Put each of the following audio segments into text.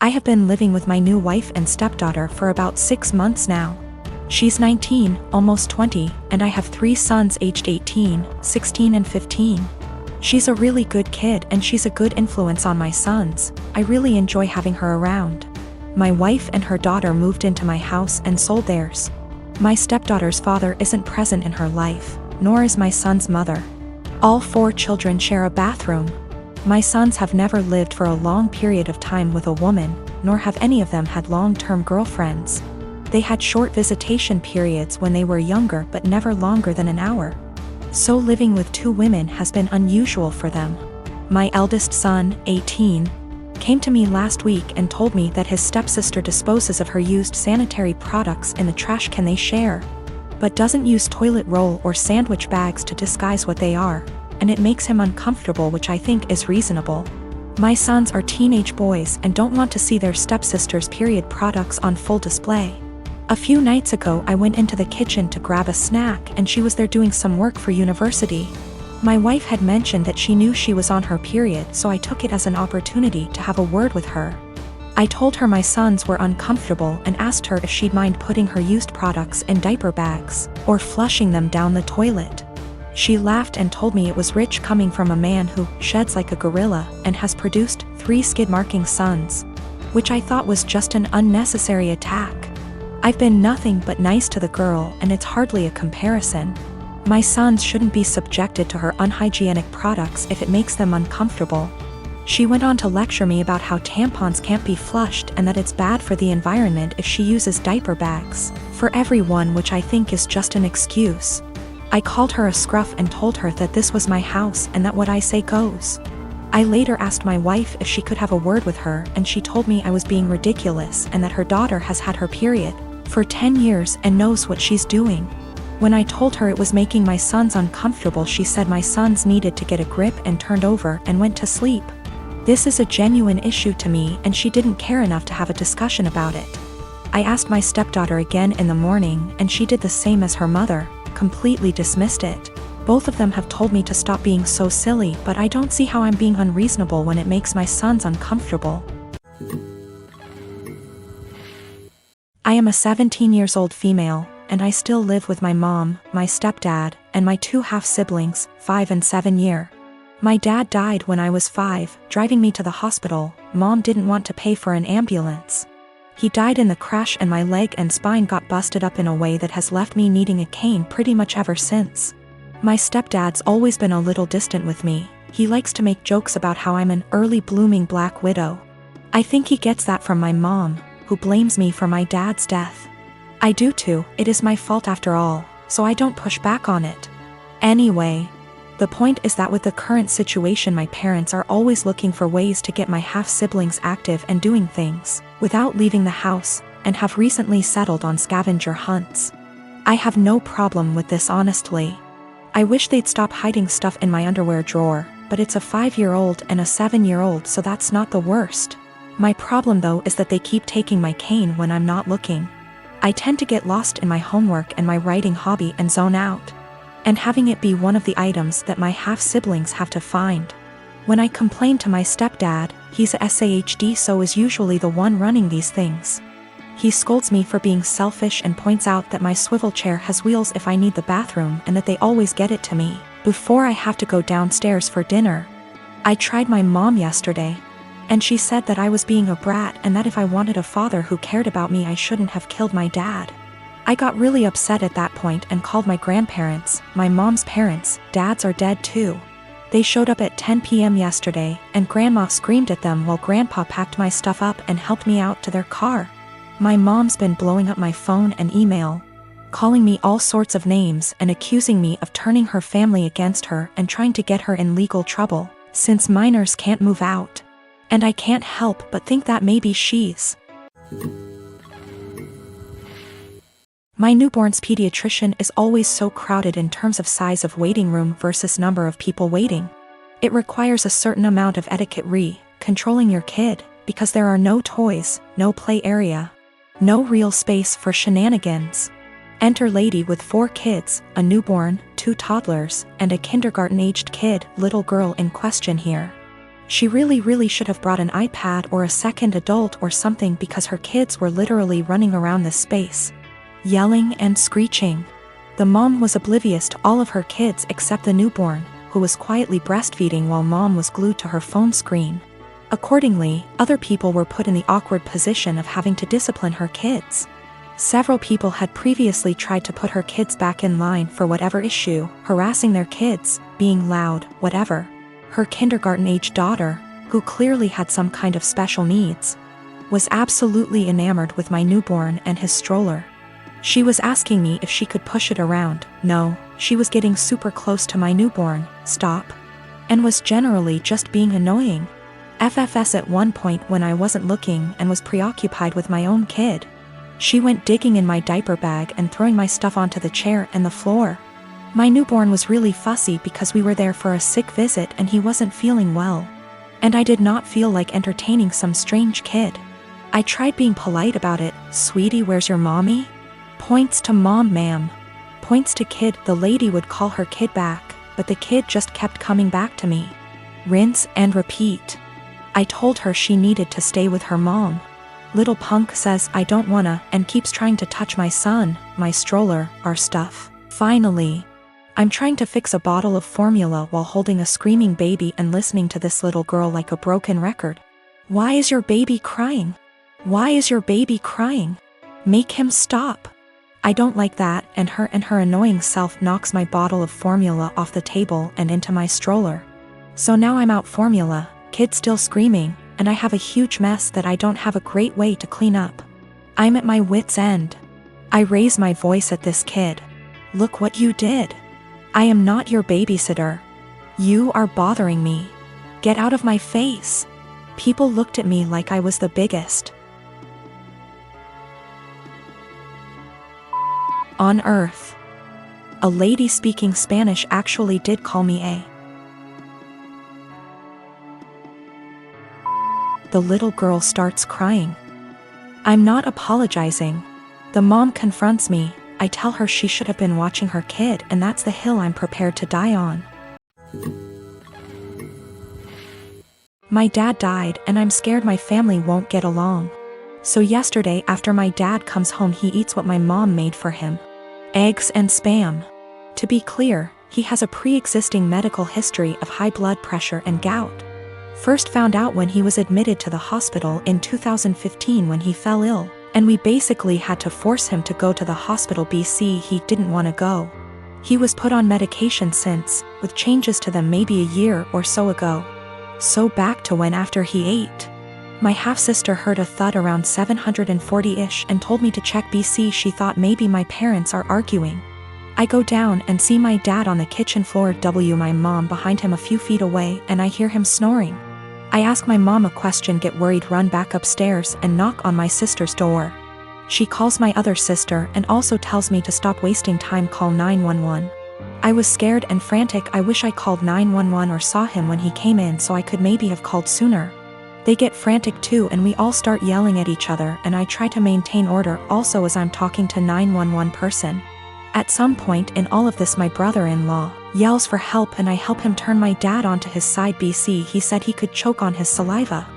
I have been living with my new wife and stepdaughter for about 6 months now. She's 19, almost 20, and I have 3 sons aged 18, 16 and 15. She's a really good kid and she's a good influence on my sons. I really enjoy having her around. My wife and her daughter moved into my house and sold theirs. My stepdaughter's father isn't present in her life, nor is my son's mother. All 4 children share a bathroom. My sons have never lived for a long period of time with a woman, nor have any of them had long-term girlfriends. They had short visitation periods when they were younger but never longer than an hour. So living with 2 women has been unusual for them. My eldest son, 18, came to me last week and told me that his stepsister disposes of her used sanitary products in the trash can they share, but doesn't use toilet roll or sandwich bags to disguise what they are, and it makes him uncomfortable, which I think is reasonable. My sons are teenage boys and don't want to see their stepsister's period products on full display. A few nights ago I went into the kitchen to grab a snack and she was there doing some work for university. My wife had mentioned that she knew she was on her period, so I took it as an opportunity to have a word with her. I told her my sons were uncomfortable and asked her if she'd mind putting her used products in diaper bags or flushing them down the toilet. She laughed and told me it was rich coming from a man who sheds like a gorilla and has produced 3 skid-marking sons, which I thought was just an unnecessary attack. I've been nothing but nice to the girl and it's hardly a comparison. My sons shouldn't be subjected to her unhygienic products if it makes them uncomfortable. She went on to lecture me about how tampons can't be flushed and that it's bad for the environment if she uses diaper bags for everyone, which I think is just an excuse. I called her a scruff and told her that this was my house and that what I say goes. I later asked my wife if she could have a word with her and she told me I was being ridiculous and that her daughter has had her period for 10 years and knows what she's doing. When I told her it was making my sons uncomfortable, she said my sons needed to get a grip and turned over and went to sleep. This is a genuine issue to me and she didn't care enough to have a discussion about it. I asked my stepdaughter again in the morning and she did the same as her mother, completely dismissed it. Both of them have told me to stop being so silly, but I don't see how I'm being unreasonable when it makes my sons uncomfortable. I am a 17-year-old female, and I still live with my mom, my stepdad, and my 2 half-siblings, 5 and 7 year. My dad died when I was 5, driving me to the hospital. Mom didn't want to pay for an ambulance. He died in the crash and my leg and spine got busted up in a way that has left me needing a cane pretty much ever since. My stepdad's always been a little distant with me. He likes to make jokes about how I'm an early blooming black widow. I think he gets that from my mom, who blames me for my dad's death. I do too, it is my fault after all, so I don't push back on it. Anyway, the point is that with the current situation my parents are always looking for ways to get my half-siblings active and doing things without leaving the house, and have recently settled on scavenger hunts. I have no problem with this, honestly. I wish they'd stop hiding stuff in my underwear drawer, but it's a 5-year-old and a 7-year-old, so that's not the worst. My problem though is that they keep taking my cane when I'm not looking. I tend to get lost in my homework and my writing hobby and zone out, and having it be one of the items that my half-siblings have to find. When I complain to my stepdad, he's a SAHD, so is usually the one running these things. He scolds me for being selfish and points out that my swivel chair has wheels if I need the bathroom and that they always get it to me before I have to go downstairs for dinner. I tried my mom yesterday, and she said that I was being a brat and that if I wanted a father who cared about me I shouldn't have killed my dad. I got really upset at that point and called my grandparents, my mom's parents. Dads are dead too. They showed up at 10 p.m. yesterday, and Grandma screamed at them while Grandpa packed my stuff up and helped me out to their car. My mom's been blowing up my phone and email, calling me all sorts of names and accusing me of turning her family against her and trying to get her in legal trouble, since minors can't move out. And I can't help but think that maybe she's. My newborn's pediatrician is always so crowded in terms of size of waiting room versus number of people waiting. It requires a certain amount of etiquette controlling your kid, because there are no toys, no play area, no real space for shenanigans. Enter lady with 4 kids, a newborn, 2 toddlers, and a kindergarten-aged kid, little girl in question here. She really should have brought an iPad or a second adult or something because her kids were literally running around this space, yelling and screeching. The mom was oblivious to all of her kids except the newborn, who was quietly breastfeeding while mom was glued to her phone screen. Accordingly, other people were put in the awkward position of having to discipline her kids. Several people had previously tried to put her kids back in line for whatever issue, harassing their kids, being loud, whatever. Her kindergarten-age daughter, who clearly had some kind of special needs, was absolutely enamored with my newborn and his stroller. She was asking me if she could push it around. No, she was getting super close to my newborn, stop, and was generally just being annoying. FFS at one point when I wasn't looking and was preoccupied with my own kid. She went digging in my diaper bag and throwing my stuff onto the chair and the floor. My newborn was really fussy because we were there for a sick visit and he wasn't feeling well. And I did not feel like entertaining some strange kid. I tried being polite about it. Sweetie, where's your mommy? Points to mom, ma'am. Points to kid. The lady would call her kid back, but the kid just kept coming back to me. Rinse and repeat. I told her she needed to stay with her mom. Little punk says I don't wanna and keeps trying to touch my son, my stroller, our stuff. Finally, I'm trying to fix a bottle of formula while holding a screaming baby and listening to this little girl like a broken record. Why is your baby crying? Why is your baby crying? Make him stop. I don't like that, and her annoying self knocks my bottle of formula off the table and into my stroller. So now I'm out formula, kid still screaming, and I have a huge mess that I don't have a great way to clean up. I'm at my wit's end. I raise my voice at this kid. Look what you did. I am not your babysitter. You are bothering me. Get out of my face. People looked at me like I was the biggest on earth. A lady speaking Spanish actually did call me a. The little girl starts crying. I'm not apologizing. The mom confronts me. I tell her she should have been watching her kid, and that's the hill I'm prepared to die on. My dad died, and I'm scared my family won't get along. So yesterday after my dad comes home, he eats what my mom made for him. Eggs and Spam. To be clear, he has a pre-existing medical history of high blood pressure and gout. First found out when he was admitted to the hospital in 2015 when he fell ill, and we basically had to force him to go to the hospital BC he didn't want to go. He was put on medication since, with changes to them maybe a year or so ago. So back to when after he ate. My half-sister heard a thud around 740-ish and told me to check BC. She thought maybe my parents are arguing. I go down and see my dad on the kitchen floor, my mom behind him a few feet away, and I hear him snoring. I ask my mom a question, get worried, run back upstairs and knock on my sister's door. She calls my other sister and also tells me to stop wasting time, call 911. I was scared and frantic. I wish I called 911 or saw him when he came in so I could maybe have called sooner. They get frantic too and we all start yelling at each other, and I try to maintain order also as I'm talking to 911 person. At some point in all of this, my brother-in-law yells for help and I help him turn my dad onto his side. BC, he said he could choke on his saliva.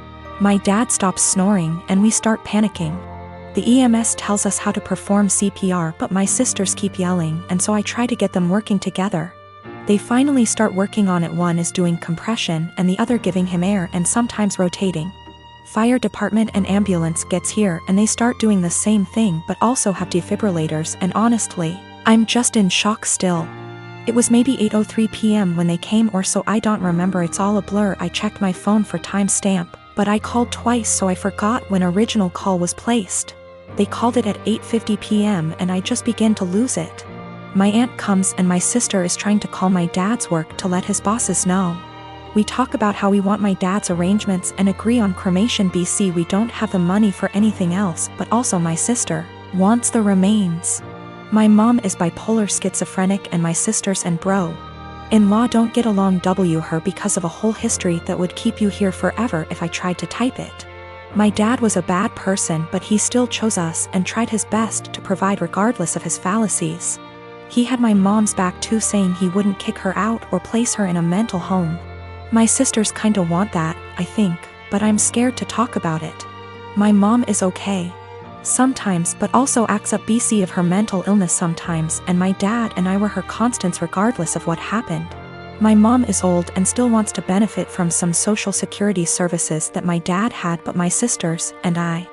My dad stops snoring and we start panicking. The EMS tells us how to perform CPR, but my sisters keep yelling, and so I try to get them working together. They finally start working on it. One is doing compression and the other giving him air and sometimes rotating. Fire department and ambulance gets here and they start doing the same thing but also have defibrillators, and honestly, I'm just in shock still. It was maybe 8:03 p.m. when they came or so, I don't remember, it's all a blur. I checked my phone for timestamp, but I called twice so I forgot when original call was placed. They called it at 8:50 p.m. and I just began to lose it. My aunt comes and my sister is trying to call my dad's work to let his bosses know. We talk about how we want my dad's arrangements and agree on cremation. BC, we don't have the money for anything else, but also my sister wants the remains. My mom is bipolar schizophrenic and my sisters and bro-in-law don't get along. Her because of a whole history that would keep you here forever if I tried to type it. My dad was a bad person, but he still chose us and tried his best to provide regardless of his fallacies. He had my mom's back too, saying he wouldn't kick her out or place her in a mental home. My sisters kinda want that, I think, but I'm scared to talk about it. My mom is okay sometimes, but also acts up BC of her mental illness sometimes, and my dad and I were her constants regardless of what happened. My mom is old and still wants to benefit from some social security services that my dad had, but my sisters and I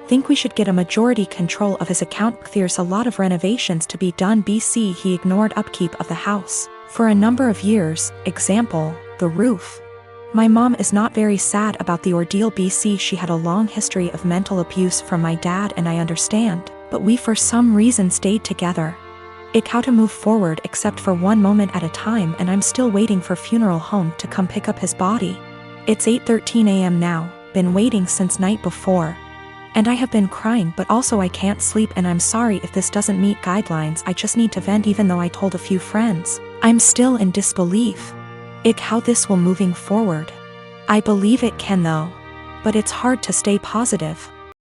think we should get a majority control of his account. There's a lot of renovations to be done. BC he ignored upkeep of the house for a number of years, example, the roof. My mom is not very sad about the ordeal. BC she had a long history of mental abuse from my dad, and I understand, but we for some reason stayed together. How to move forward except for one moment at a time, and I'm still waiting for funeral home to come pick up his body. It's 8:13 a.m. now, been waiting since night before. And I have been crying, but also I can't sleep, and I'm sorry if this doesn't meet guidelines. I just need to vent. Even though I told a few friends, I'm still in disbelief. How this will moving forward. I believe it can though. But it's hard to stay positive.